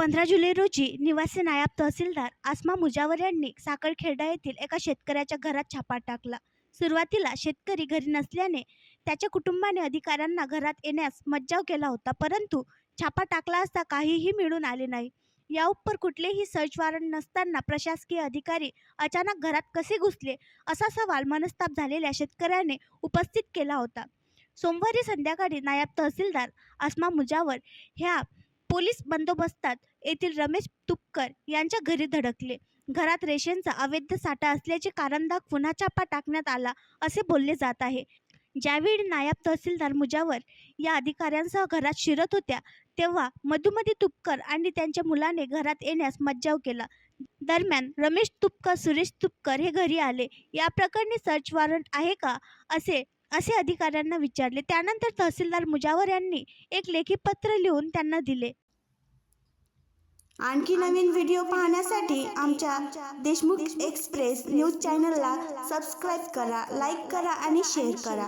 15 जुलै रोजी निवासी नायब तहसीलदार आसमा मुजावर यांनी साखळखेडा येथील एका शेतकऱ्याच्या घरात छापा टाकला. सुरुवातीला शेतकरी घरी नसल्याने त्याच्या कुटुंबाने अधिकाऱ्यांना घरात येण्यास मज्जाव केला होता, परंतु छापा टाकला असता काहीही मिळून आले नाही. याउपर कुठलेही सर्च वॉरंट नसताना प्रशासकीय अधिकारी अचानक घरात कसे घुसले, असा सवाल मनस्ताप झालेल्या शेतकऱ्याने उपस्थित केला होता. सोमवारी संध्याकाळी नायब तहसीलदार आसमा मुजावर ह्या पोलीस बंदोबस्तात येथील रमेश तुपकर यांच्या घरी धडकले. घरात रेशनचा अवैध साठा असल्याचे कारण दाखवून हा छापा टाकण्यात आला असे बोलले जात आहे. ज्यावेळी नायब तहसीलदार मुजावर या अधिकाऱ्यांसह घरात शिरत होत्या, तेव्हा मधुमती तुपकर आणि त्यांच्या मुलाने घरात येण्यास मज्जाव केला. दरम्यान रमेश तुपकर, सुरेश तुपकर हे घरी आले. या प्रकरणी सर्च वॉरंट आहे का असे अधिकाऱ्यांना विचारले. त्यानंतर तहसीलदार मुजावर यांनी एक लेखी पत्र लिहून त्यांना दिले. आणखी नवीन व्हिडिओ पाहण्यासाठी आमच्या देशमुख एक्सप्रेस न्यूज चॅनलला सबस्क्राईब करा, लाईक करा आणि शेअर करा.